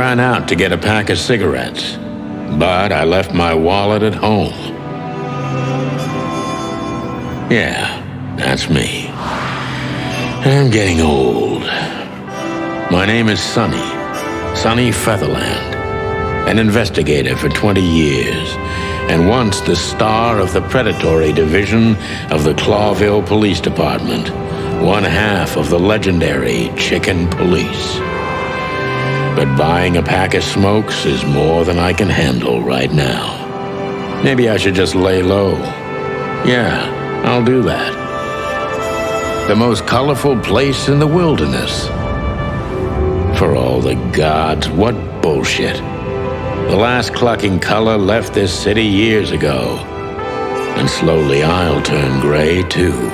ran out to get a pack of cigarettes, but I left my wallet at home. Yeah, that's me. I'm getting old. My name is Sonny Featherland, an investigator for 20 years, and once the star of the predatory division of the Clawville Police Department, one half of the legendary Chicken Police. But buying a pack of smokes is more than I can handle right now. Maybe I should just lay low. Yeah, I'll do that. The most colorful place in the wilderness. For all the gods, what bullshit. The last clucking color left this city years ago. And slowly I'll turn gray too.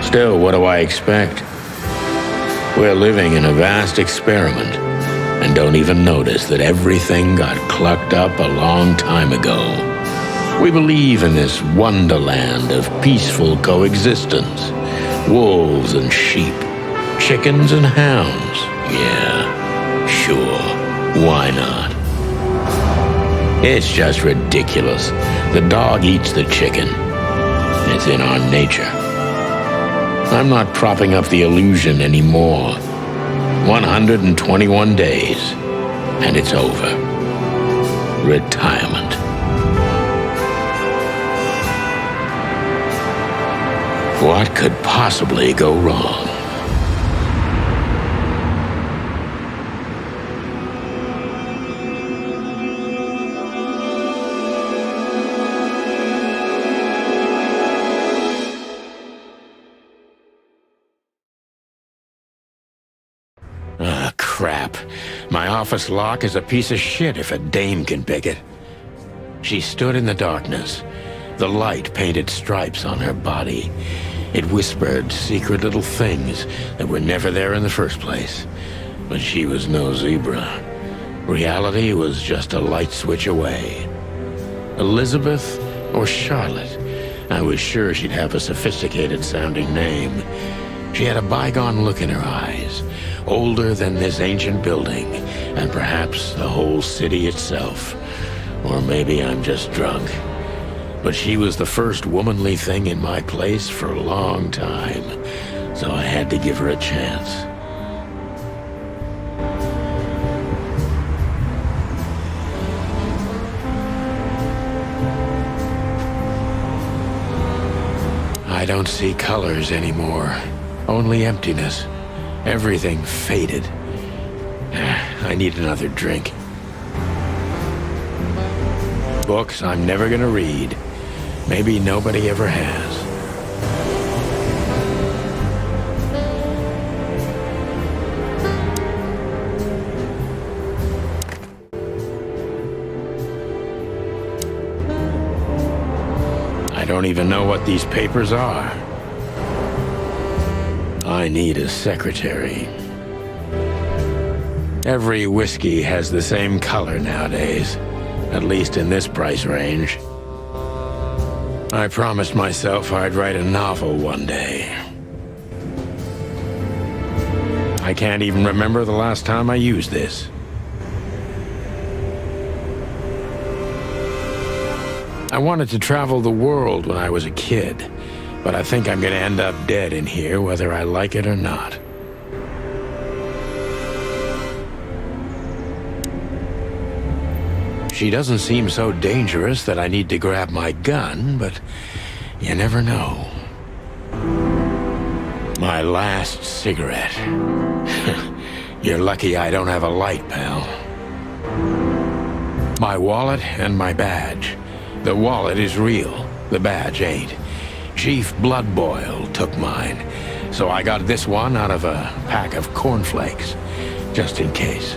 Still, what do I expect? We're living in a vast experiment, and don't even notice that everything got clucked up a long time ago. We believe in this wonderland of peaceful coexistence. Wolves and sheep, chickens and hounds. Yeah, sure, why not? It's just ridiculous. The dog eats the chicken. It's in our nature. I'm not propping up the illusion anymore. 121 days, and it's over. Retirement. What could possibly go wrong? Crap. My office lock is a piece of shit if a dame can pick it. She stood in the darkness. The light painted stripes on her body. It whispered secret little things that were never there in the first place. But she was no zebra. Reality was just a light switch away. Elizabeth or Charlotte? I was sure she'd have a sophisticated-sounding name. She had a bygone look in her eyes, older than this ancient building, and perhaps the whole city itself. Or maybe I'm just drunk. But she was the first womanly thing in my place for a long time, so I had to give her a chance. I don't see colors anymore. Only emptiness. Everything faded. I need another drink. Books I'm never gonna read. Maybe nobody ever has. I don't even know what these papers are. I need a secretary. Every whiskey has the same color nowadays, at least in this price range. I promised myself I'd write a novel one day. I can't even remember the last time I used this. I wanted to travel the world when I was a kid, but I think I'm gonna end up dead in here whether I like it or not. She doesn't seem so dangerous that I need to grab my gun, but you never know. My last cigarette. You're lucky I don't have a light, pal. My wallet and my badge. The wallet is real, the badge ain't. Chief Bloodboil took mine, so I got this one out of a pack of cornflakes, just in case.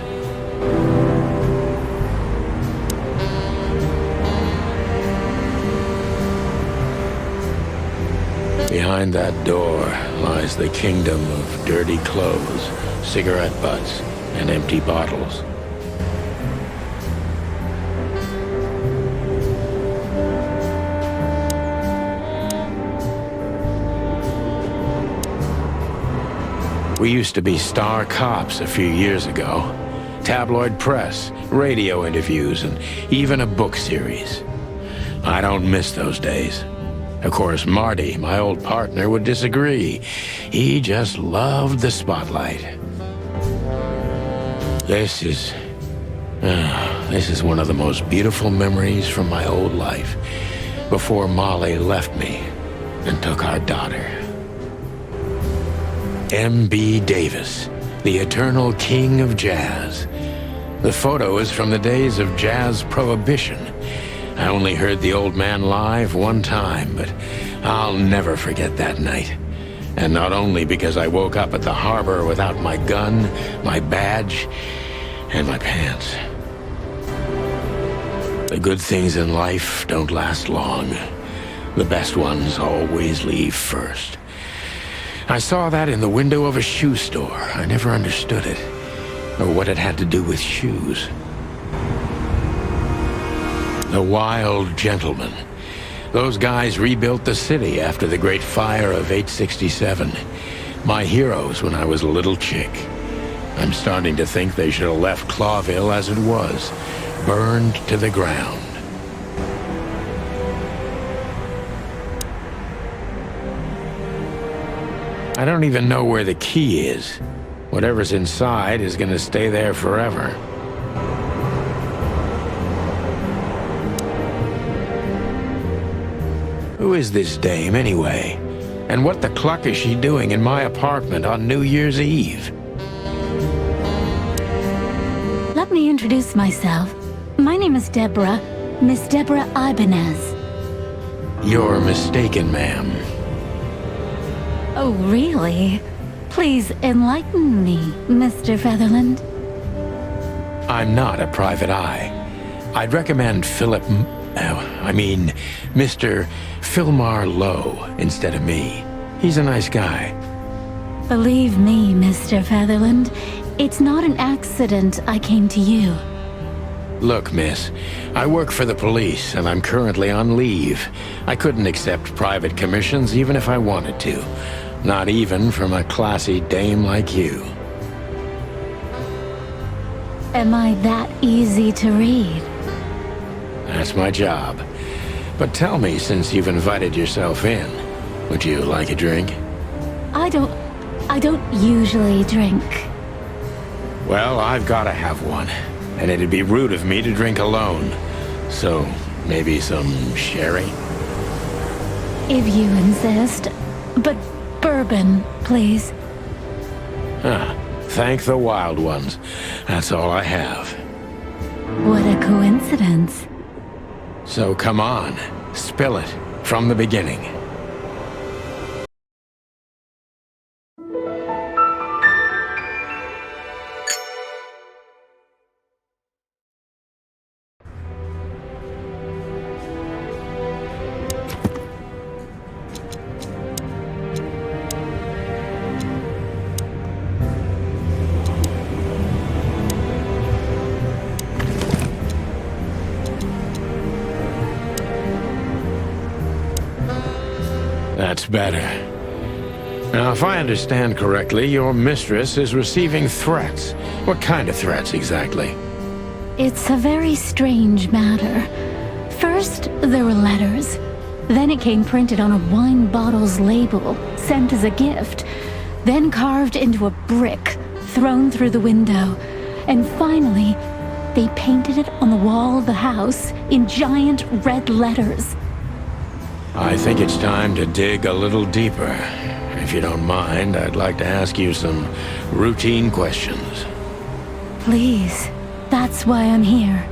Behind that door lies the kingdom of dirty clothes, cigarette butts, and empty bottles. We used to be star cops a few years ago. Tabloid press, radio interviews, and even a book series. I don't miss those days. Of course, Marty, my old partner, would disagree. He just loved the spotlight. This is one of the most beautiful memories from my old life, before Molly left me and took our daughter. M.B. Davis, the eternal king of jazz. The photo is from the days of jazz prohibition. I only heard the old man live one time, but I'll never forget that night. And not only because I woke up at the harbor without my gun, my badge, and my pants. The good things in life don't last long. The best ones always leave first. I saw that in the window of a shoe store. I never understood it, or what it had to do with shoes. The Wild Gentlemen. Those guys rebuilt the city after the Great Fire of 867. My heroes when I was a little chick. I'm starting to think they should have left Clawville as it was, burned to the ground. I don't even know where the key is. Whatever's inside is gonna stay there forever. Who is this dame, anyway? And what the cluck is she doing in my apartment on New Year's Eve? Let me introduce myself. My name is Deborah, Miss Deborah Ibanez. You're mistaken, ma'am. Oh, really? Please enlighten me, Mr. Featherland. I'm not a private eye. I'd recommend Mr. Philmar Lowe instead of me. He's a nice guy. Believe me, Mr. Featherland, it's not an accident I came to you. Look, miss, I work for the police, and I'm currently on leave. I couldn't accept private commissions even if I wanted to. Not even from a classy dame like you. Am I that easy to read? That's my job. But tell me, since you've invited yourself in, would you like a drink? I don't usually drink. Well, I've gotta have one. And it'd be rude of me to drink alone. So, maybe some sherry? If you insist. But bourbon, please. Thank the wild ones. That's all I have. What a coincidence. So come on, spill it from the beginning. That's better. Now, if I understand correctly, your mistress is receiving threats. What kind of threats, exactly? It's a very strange matter. First, there were letters. Then it came printed on a wine bottle's label, sent as a gift. Then carved into a brick, thrown through the window. And finally, they painted it on the wall of the house in giant red letters. I think it's time to dig a little deeper. If you don't mind, I'd like to ask you some routine questions. Please, that's why I'm here.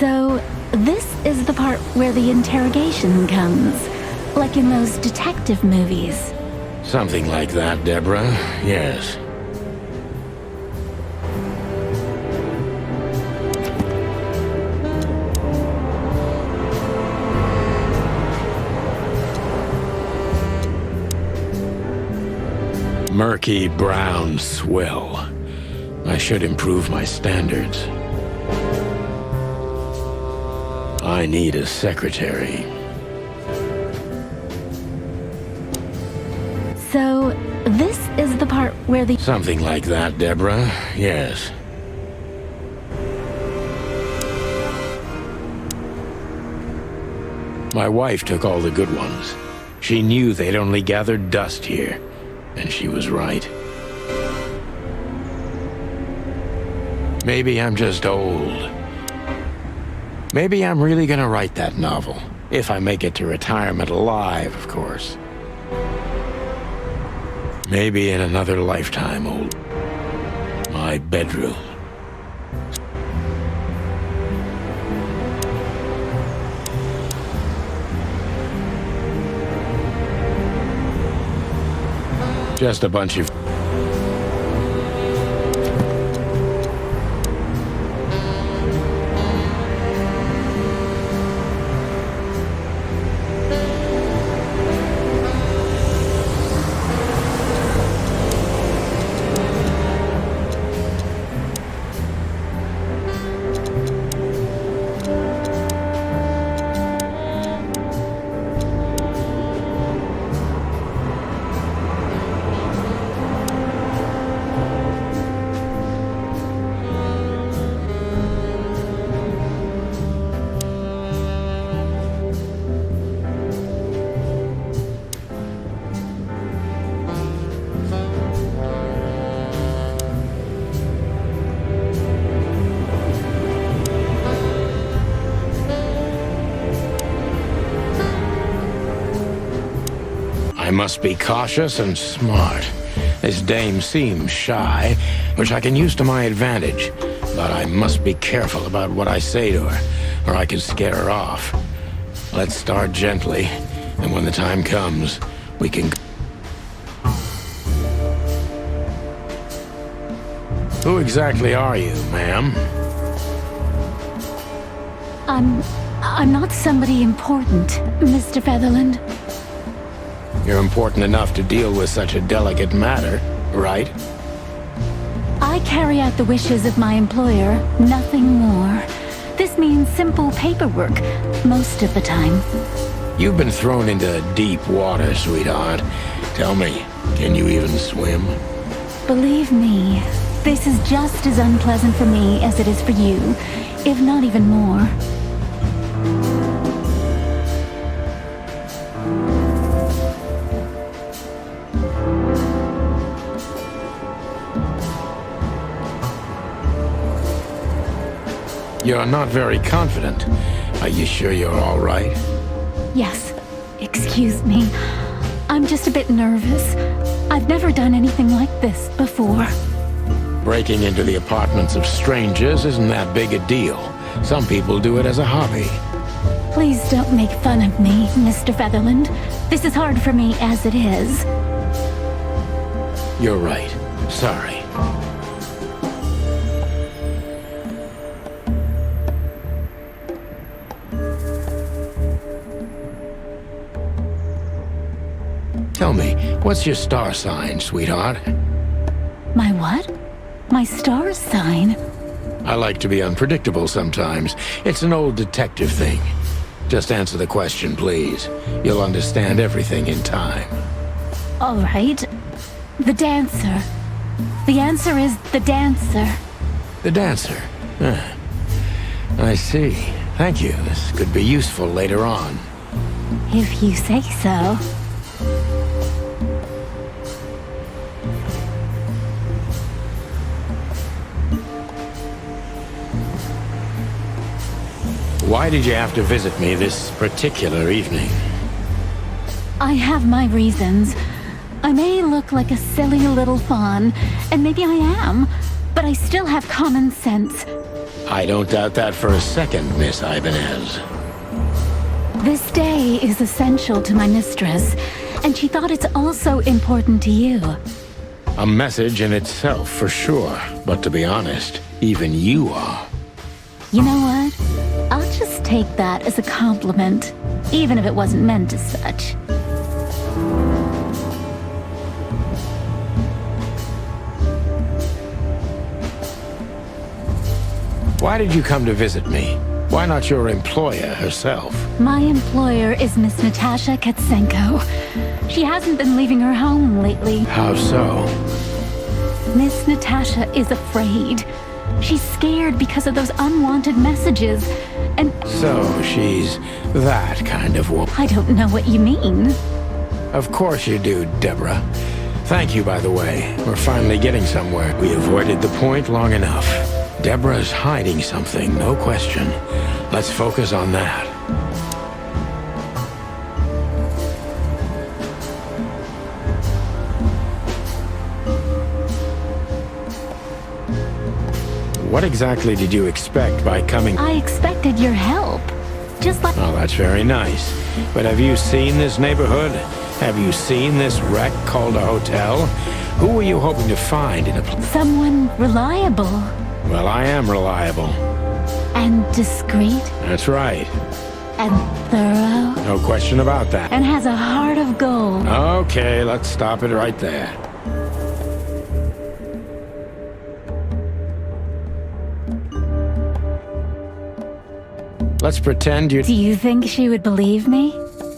So, this is the part where the interrogation comes, like in those detective movies. Something like that, Deborah. Yes. Murky brown swill. I should improve my standards. I need a secretary. So, this is the part where the... Something like that, Deborah. Yes. My wife took all the good ones. She knew they'd only gathered dust here, and she was right. Maybe I'm just old. Maybe I'm really gonna write that novel. If I make it to retirement alive, of course. Maybe in another lifetime, old. My bedroom. Just a bunch of... I must be cautious and smart. This dame seems shy, which I can use to my advantage. But I must be careful about what I say to her, or I can scare her off. Let's start gently, and when the time comes, we can... Who exactly are you, ma'am? I'm not somebody important, Mr. Featherland. You're important enough to deal with such a delicate matter, right? I carry out the wishes of my employer, nothing more. This means simple paperwork, most of the time. You've been thrown into deep water, sweetheart. Tell me, can you even swim? Believe me, this is just as unpleasant for me as it is for you, if not even more. You're not very confident. Are you sure you're all right? Yes, excuse me. I'm just a bit nervous. I've never done anything like this before. Breaking into the apartments of strangers isn't that big a deal. Some people do it as a hobby. Please don't make fun of me, Mr. Featherland. This is hard for me as it is. You're right. Sorry. Tell me, what's your star sign, sweetheart? My what? My star sign? I like to be unpredictable sometimes. It's an old detective thing. Just answer the question, please. You'll understand everything in time. All right. The dancer. The answer is the dancer. The dancer? I see. Thank you. This could be useful later on. If you say so. Why did you have to visit me this particular evening? I have my reasons. I may look like a silly little fawn, and maybe I am, but I still have common sense. I don't doubt that for a second, Miss Ibanez. This day is essential to my mistress, and she thought it's also important to you. A message in itself, for sure. But to be honest, even you are. You know what? I'll just take that as a compliment, even if it wasn't meant as such. Why did you come to visit me? Why not your employer herself? My employer is Miss Natasha Katsenko. She hasn't been leaving her home lately. How so? Miss Natasha is afraid. She's scared because of those unwanted messages, and... So she's that kind of woman. I don't know what you mean. Of course you do, Deborah. Thank you, by the way. We're finally getting somewhere. We avoided the point long enough. Deborah's hiding something, no question. Let's focus on that. What exactly did you expect by coming? I expected your help. Just like... Oh, that's very nice. But have you seen this neighborhood? Have you seen this wreck called a hotel? Who were you hoping to find in a... Someone reliable. Well, I am reliable. And discreet. That's right. And thorough. No question about that. And has a heart of gold. Okay, let's stop it right there. Let's pretend you... Do you think she would believe me?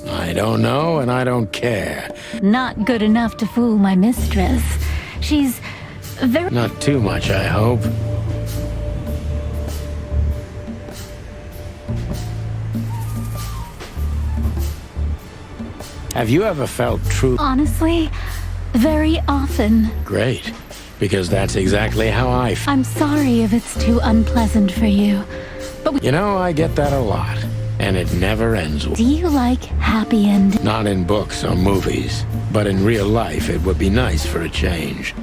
I don't know, and I don't care. Not good enough to fool my mistress. She's very... Not too much, I hope. Have you ever felt true... Honestly, very often. Great, because that's exactly how I feel. I'm sorry if it's too unpleasant for you, but... You know, I get that a lot, and it never ends. Do you like happy endings? Not in books or movies, but in real life it would be nice for a change.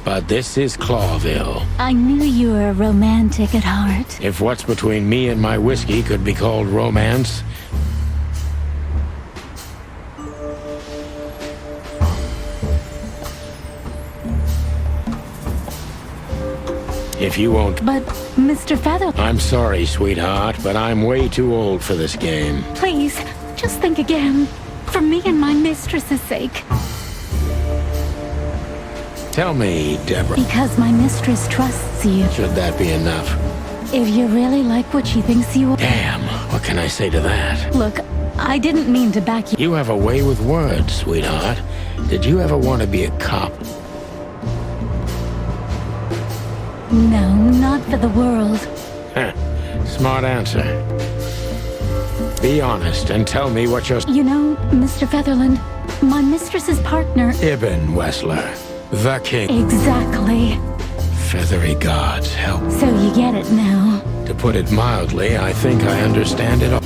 But this is Clawville. I knew you were romantic at heart. If what's between me and my whiskey could be called romance... If you won't... But, Mr. Featherland... I'm sorry, sweetheart, but I'm way too old for this game. Please, just think again. For me and my mistress's sake. Tell me, Deborah. Because my mistress trusts you. Should that be enough? If you really like what she thinks you are... Damn, what can I say to that? Look, I didn't mean to back you... You have a way with words, sweetheart. Did you ever want to be a cop? No, not for the world. Smart answer. Be honest and tell me what you're... You know, Mr. Featherland, my mistress's partner... Ibn Wessler, the king. Exactly. Feathery gods help. So you get it now. To put it mildly, I think I understand it all.